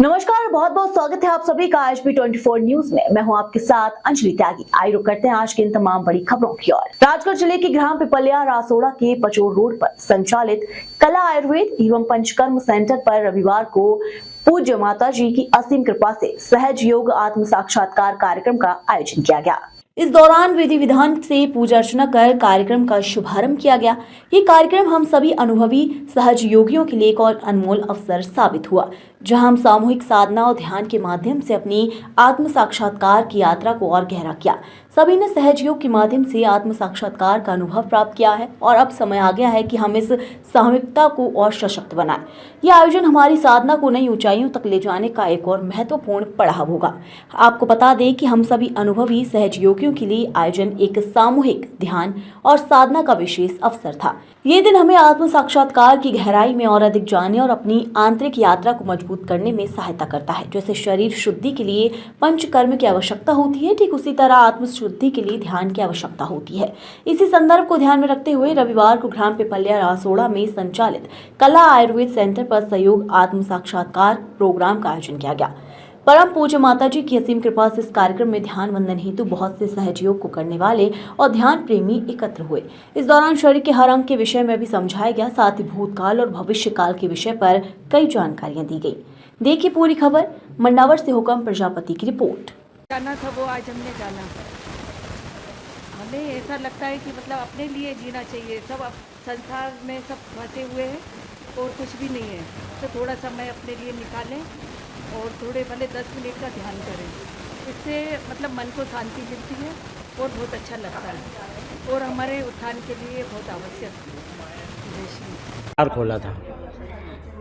नमस्कार, बहुत बहुत स्वागत है आप सभी का HP24 न्यूज में। मैं हूं आपके साथ अंजलि त्यागी। आइए रुक करते हैं आज की इन तमाम बड़ी खबरों की ओर। राजगढ़ जिले के ग्राम पिपलिया रासोड़ा के पचोर रोड पर संचालित कला आयुर्वेद एवं पंचकर्म सेंटर पर रविवार को पूज्य माता जी की असीम कृपा से सहज योग आत्म साक्षात्कार कार्यक्रम का आयोजन किया गया। इस दौरान विधि विधान से पूजा अर्चना कर कार्यक्रम का शुभारंभ किया गया। ये कार्यक्रम हम सभी अनुभवी सहज योगियों के लिए एक और अनमोल अवसर साबित हुआ, जहां हम सामूहिक साधना और ध्यान के माध्यम से अपनी आत्म साक्षात्कार की यात्रा को और गहरा किया। सभी ने सहज योग के माध्यम से आत्म साक्षात्कार का अनुभव प्राप्त किया है और अब समय आ गया है कि हम इस सामूहिकता को और सशक्त बनाएं। यह आयोजन हमारी साधना को नई ऊंचाइयों तक ले जाने का एक और महत्वपूर्ण पड़ाव होगा। आपको बता दें कि हम सभी अनुभवी सहज योगियों के लिए आयोजन एक सामूहिक ध्यान और साधना का विशेष अवसर था। ये दिन हमें आत्म साक्षात्कार की गहराई में और अधिक जानने और अपनी आंतरिक यात्रा को मजबूत करने में सहायता करता है। जैसे शरीर शुद्धि के लिए पंचकर्म की आवश्यकता होती है, ठीक उसी तरह आत्म शुद्धि के लिए ध्यान की आवश्यकता होती है। इसी संदर्भ को ध्यान में रखते हुए रविवार को ग्राम पिपलिया रासोड़ा में संचालित कला आयुर्वेद सेंटर पर सहयोग आत्म साक्षात्कार प्रोग्राम का आयोजन किया गया। परम पूज्य माता जी की असीम कृपा से इस कार्यक्रम में ध्यान वंदन हेतु बहुत से सहज योग को करने वाले और ध्यान प्रेमी एकत्र हुए। इस दौरान शरीर के हर अंग के विषय में भी समझाया गया, साथ ही भूतकाल और भविष्य काल के विषय पर कई जानकारियां दी गई। देखिए पूरी खबर। मंडावर से हुकम प्रजापति की रिपोर्ट। जाना था वो आज हमने जाना। हमें ऐसा लगता है कि मतलब अपने लिए जीना चाहिए। सब संसार में सब फंसे हुए हैं और कुछ भी नहीं है, तो थोड़ा समय अपने लिए निकालें और थोड़े भले 10 मिनट का ध्यान करें। इससे मतलब मन को शांति मिलती है और बहुत अच्छा लगता है और हमारे उत्थान के लिए बहुत आवश्यक है। सहस्त्रार खोला था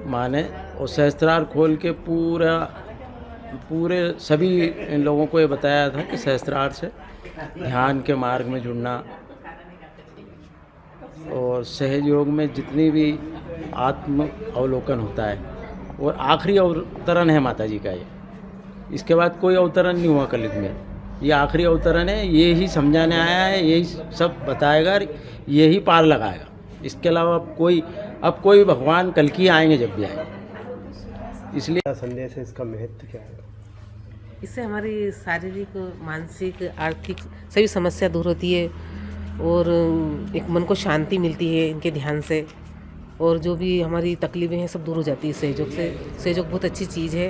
माँ ने, और सहस्त्रार खोल के पूरे सभी लोगों को ये बताया था कि सहस्त्रार से ध्यान के मार्ग में जुड़ना और सहज योग में जितनी भी आत्म अवलोकन होता है और आखिरी अवतरण है माता जी का ये। इसके बाद कोई अवतरण नहीं हुआ कलयुग में, ये आखिरी अवतरण है। ये ही समझाने आया है, यही सब बताएगा, यही पार लगाएगा। इसके अलावा अब कोई भगवान कल की आएंगे जब भी आएंगे। इसलिए क्या संदेश है, इसका महत्व क्या है? इससे हमारी शारीरिक, मानसिक, आर्थिक सभी समस्या दूर होती है और एक मन को शांति मिलती है इनके ध्यान से, और जो भी हमारी तकलीफ़ें हैं सब दूर हो जाती है सहयोग से। सहयोग बहुत अच्छी चीज़ है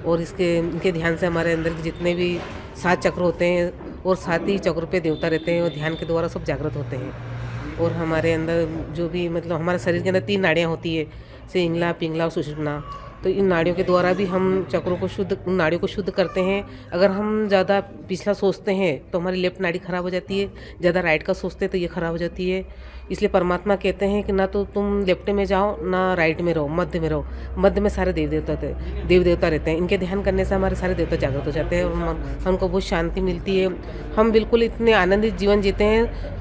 और इनके ध्यान से हमारे अंदर के जितने भी 7 चक्र होते हैं और 7 ही चक्र पे देवता रहते हैं और ध्यान के द्वारा सब जागृत होते हैं। और हमारे अंदर जो भी मतलब हमारे शरीर के अंदर 3 नाड़ियाँ होती है, जैसे इंगला, पिंगला और सुषुम्ना। तो इन नाड़ियों के द्वारा भी हम चक्रों को उन नाड़ियों को शुद्ध करते हैं। अगर हम ज़्यादा पिछला सोचते हैं तो हमारी लेफ्ट नाड़ी खराब हो जाती है, ज़्यादा राइट का सोचते हैं तो ये खराब हो जाती है। इसलिए परमात्मा कहते हैं कि ना तो तुम लेफ्ट में जाओ ना राइट में रहो, मध्य में रहो। मध्य में सारे देव देवता रहते हैं। इनके ध्यान करने से हमारे सारे देवता जागृत हो जाते हैं और हमको बहुत शांति मिलती है। हम बिल्कुल इतने आनंदित जीवन जीते हैं।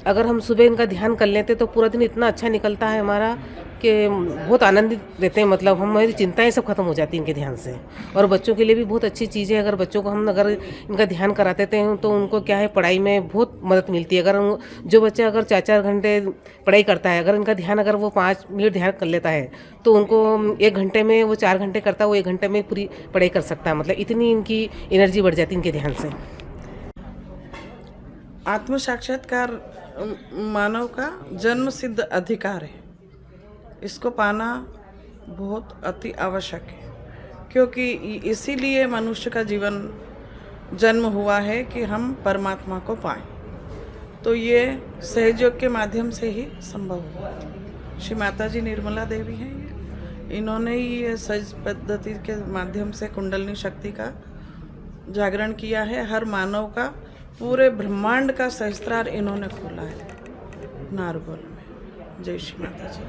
अगर हम सुबह इनका ध्यान कर लेते तो पूरा दिन इतना अच्छा निकलता है हमारा कि बहुत आनंदित रहते हैं। मतलब हमारी चिंताएं सब खत्म हो जाती हैं इनके ध्यान से। और बच्चों के लिए भी बहुत अच्छी चीज़ है। अगर बच्चों को हम अगर इनका ध्यान कराते हैं तो उनको क्या है, पढ़ाई में बहुत मदद मिलती है। अगर जो बच्चा अगर 4-4 घंटे पढ़ाई करता है, अगर इनका ध्यान अगर वो 5 मिनट ध्यान कर लेता है तो उनको 1 घंटे में वो 4 घंटे करता है, वो 1 घंटे में पूरी पढ़ाई कर सकता है। मतलब इतनी इनकी एनर्जी बढ़ जाती है इनके ध्यान से। आत्म साक्षात्कार मानव का जन्म सिद्ध अधिकार है। इसको पाना बहुत अति आवश्यक है, क्योंकि इसीलिए मनुष्य का जीवन जन्म हुआ है कि हम परमात्मा को पाएं। तो ये सहयोग के माध्यम से ही संभव हुआ। श्री माता जी निर्मला देवी हैं, इन्होंने ही ये सहज पद्धति के माध्यम से कुंडलिनी शक्ति का जागरण किया है। हर मानव का, पूरे ब्रह्मांड का सहस्त्रार इन्होंने खोला है नारगोल में। जय श्री माता जी।